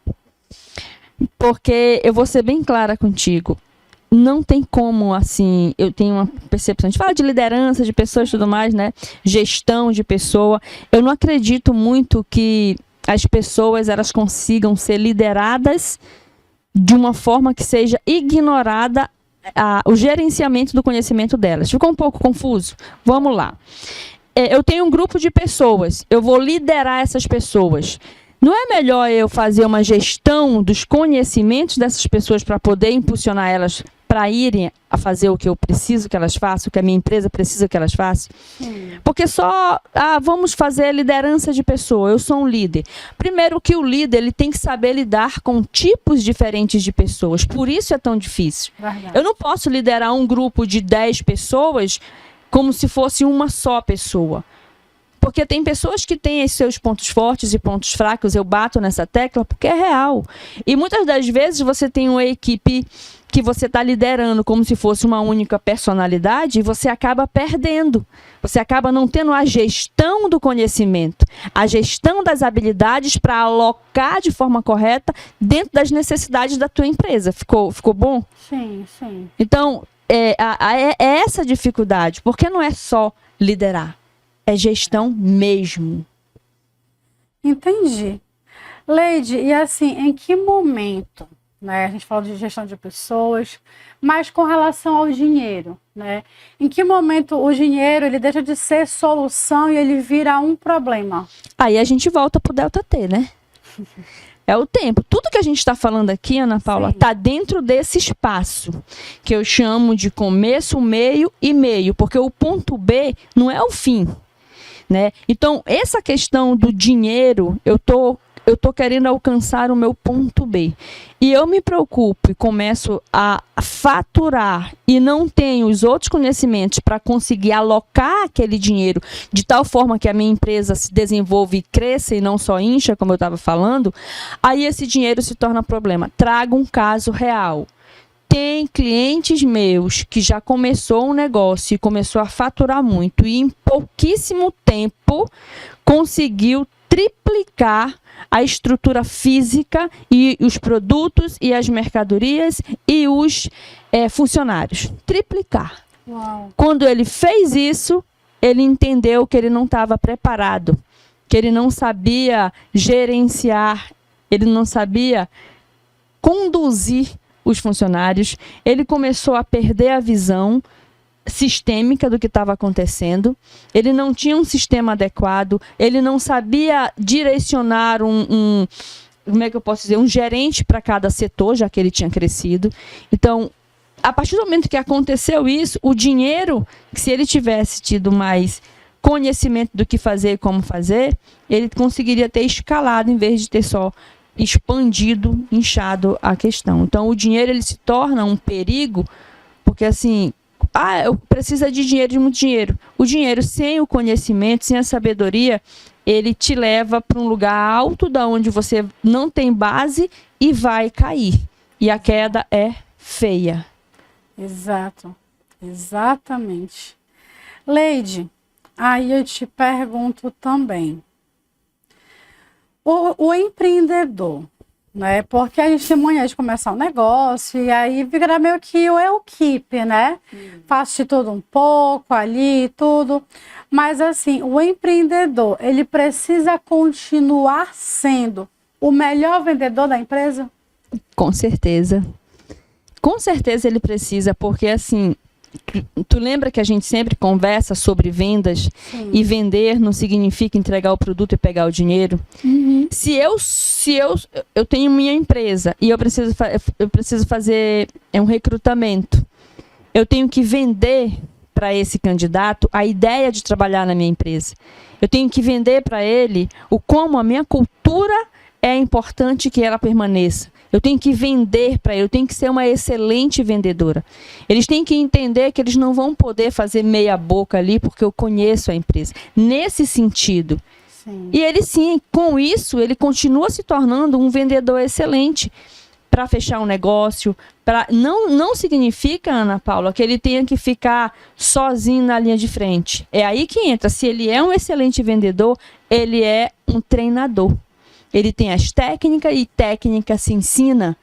Porque eu vou ser bem clara contigo. Não tem como, assim, eu tenho uma percepção, a gente fala de liderança, de pessoas e tudo mais, né? Gestão de pessoa. Eu não acredito muito que as pessoas, elas consigam ser lideradas de uma forma que seja ignorada o gerenciamento do conhecimento delas. Ficou um pouco confuso? Vamos lá. Eu tenho um grupo de pessoas, eu vou liderar essas pessoas. Não é melhor eu fazer uma gestão dos conhecimentos dessas pessoas para poder impulsionar elas para irem a fazer o que eu preciso que elas façam, o que a minha empresa precisa que elas façam? Porque só, vamos fazer liderança de pessoa, eu sou um líder. Primeiro que o líder, ele tem que saber lidar com tipos diferentes de pessoas, por isso é tão difícil. Verdade. Eu não posso liderar um grupo de 10 pessoas como se fosse uma só pessoa. Porque tem pessoas que têm os seus pontos fortes e pontos fracos, eu bato nessa tecla porque é real. E muitas das vezes você tem uma equipe que você está liderando como se fosse uma única personalidade e você acaba perdendo. Você acaba não tendo a gestão do conhecimento, a gestão das habilidades para alocar de forma correta dentro das necessidades da tua empresa. Ficou bom? Sim, sim. Então, é essa dificuldade, porque não é só liderar. É gestão mesmo. Entendi. Leide, e assim, em que momento, né? A gente fala de gestão de pessoas, mas com relação ao dinheiro, né? Em que momento o dinheiro ele deixa de ser solução e ele vira um problema? Aí a gente volta pro Delta T, né? É o tempo. Tudo que a gente está falando aqui, Ana Paula, está dentro desse espaço, que eu chamo de começo, meio e meio, porque o ponto B não é o fim. Né? Então, essa questão do dinheiro, eu tô querendo alcançar o meu ponto B. E eu me preocupo e começo a faturar e não tenho os outros conhecimentos para conseguir alocar aquele dinheiro de tal forma que a minha empresa se desenvolva e cresça e não só incha, como eu estava falando, aí esse dinheiro se torna problema. Trago um caso real. Tem clientes meus que já começou um negócio e começou a faturar muito e em pouquíssimo tempo conseguiu triplicar a estrutura física e os produtos e as mercadorias e os funcionários. Triplicar. Uau. Quando ele fez isso, ele entendeu que ele não estava preparado, que ele não sabia gerenciar, ele não sabia conduzir os funcionários, ele começou a perder a visão sistêmica do que estava acontecendo, ele não tinha um sistema adequado, ele não sabia direcionar como é que eu posso dizer, um gerente para cada setor, já que ele tinha crescido. Então, a partir do momento que aconteceu isso, o dinheiro, se ele tivesse tido mais conhecimento do que fazer e como fazer, ele conseguiria ter escalado em vez de ter só expandido, inchado a questão. Então, o dinheiro ele se torna um perigo, porque assim, eu preciso de dinheiro, de muito dinheiro. O dinheiro sem o conhecimento, sem a sabedoria, ele te leva para um lugar alto, da onde você não tem base e vai cair. E a queda é feia. Exato, exatamente. Leide, aí eu te pergunto também. O empreendedor, né? Porque a gente tem mania de começar um negócio e aí vira meio que o eu keep, né? Faço de tudo um pouco ali, tudo. Mas assim, o empreendedor, ele precisa continuar sendo o melhor vendedor da empresa? Com certeza. Com certeza ele precisa, porque assim, tu lembra que a gente sempre conversa sobre vendas? Sim. E vender não significa entregar o produto e pegar o dinheiro? Uhum. Se eu tenho minha empresa e eu preciso fazer um recrutamento, eu tenho que vender para esse candidato a ideia de trabalhar na minha empresa. Eu tenho que vender para ele como a minha cultura é importante que ela permaneça. Eu tenho que vender para ele, eu tenho que ser uma excelente vendedora. Eles têm que entender que eles não vão poder fazer meia boca ali porque eu conheço a empresa. Nesse sentido. Sim. E ele sim, com isso, ele continua se tornando um vendedor excelente para fechar um negócio. Não significa, Ana Paula, que ele tenha que ficar sozinho na linha de frente. É aí que entra. Se ele é um excelente vendedor, ele é um treinador. Ele tem as técnicas e técnica se ensina.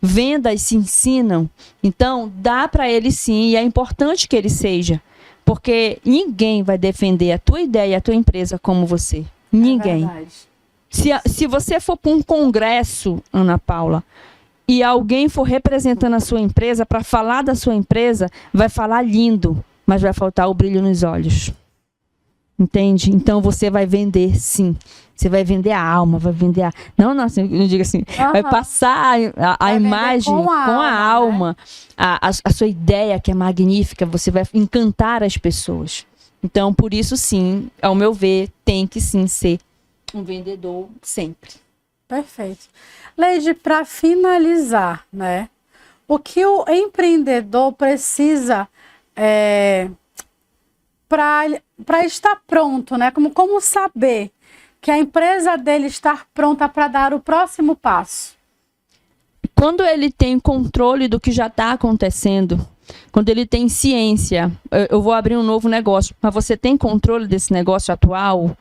Vendas se ensinam. Então, dá para ele sim, e é importante que ele seja. Porque ninguém vai defender a tua ideia e a tua empresa como você. Ninguém. É verdade. Se você for para um congresso, Ana Paula, e alguém for representando a sua empresa, para falar da sua empresa, vai falar lindo, mas vai faltar o brilho nos olhos. Entende? Então você vai vender, sim. Você vai vender a alma, vai vender a. Não, assim, eu digo assim, vai passar a imagem com a alma, né? a sua ideia, que é magnífica, você vai encantar as pessoas. Então, por isso, sim, ao meu ver, tem que sim ser um vendedor sempre. Perfeito. Leide, para finalizar, né? O que o empreendedor precisa para estar pronto, né? Como saber que a empresa dele está pronta para dar o próximo passo? Quando ele tem controle do que já está acontecendo, quando ele tem ciência, eu vou abrir um novo negócio, mas você tem controle desse negócio atual?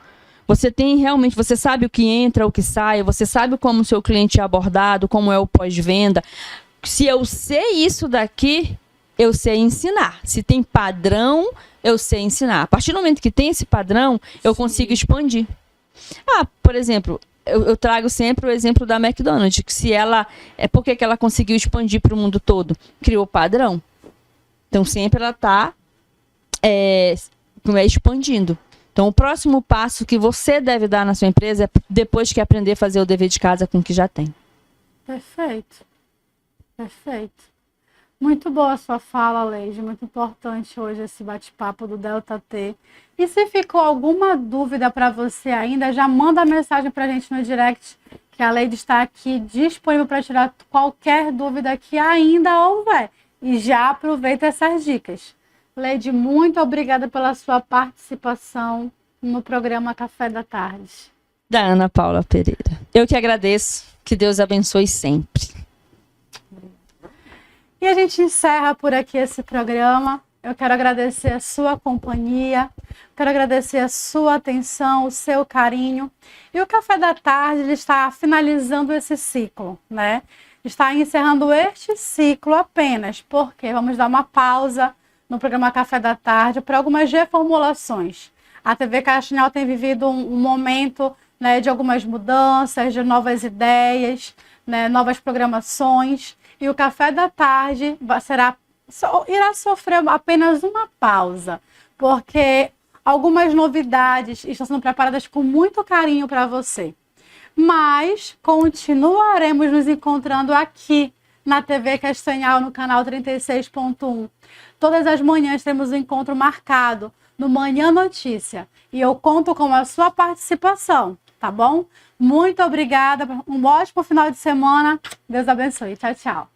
Você tem realmente, você sabe o que entra, o que sai, você sabe como o seu cliente é abordado, como é o pós-venda. Se eu sei isso daqui, eu sei ensinar. Se tem padrão, eu sei ensinar. A partir do momento que tem esse padrão, eu consigo expandir. Por exemplo, eu trago sempre o exemplo da McDonald's, que se ela... Por que ela conseguiu expandir para o mundo todo? Criou padrão. Então, sempre ela está expandindo. Então, o próximo passo que você deve dar na sua empresa é depois que aprender a fazer o dever de casa com o que já tem. Perfeito. Perfeito. Muito boa a sua fala, Leide. Muito importante hoje esse bate-papo do Delta T. E se ficou alguma dúvida para você ainda, já manda mensagem para a gente no direct, que a Leide está aqui disponível para tirar qualquer dúvida que ainda houver. E já aproveita essas dicas. Leide, muito obrigada pela sua participação no programa Café da Tarde. Da Ana Paula Pereira. Eu que agradeço. Que Deus abençoe sempre. E a gente encerra por aqui esse programa. Eu quero agradecer a sua companhia, quero agradecer a sua atenção, o seu carinho. E o Café da Tarde ele está finalizando esse ciclo, né? Está encerrando este ciclo apenas, porque vamos dar uma pausa no programa Café da Tarde para algumas reformulações. A TV Castanhal tem vivido um momento, né, de algumas mudanças, de novas ideias, né, novas programações. E o Café da Tarde irá sofrer apenas uma pausa, porque algumas novidades estão sendo preparadas com muito carinho para você. Mas continuaremos nos encontrando aqui na TV Castanhal, no canal 36.1. Todas as manhãs temos um encontro marcado no Manhã Notícia. E eu conto com a sua participação, tá bom? Muito obrigada, um ótimo final de semana. Deus abençoe. Tchau, tchau.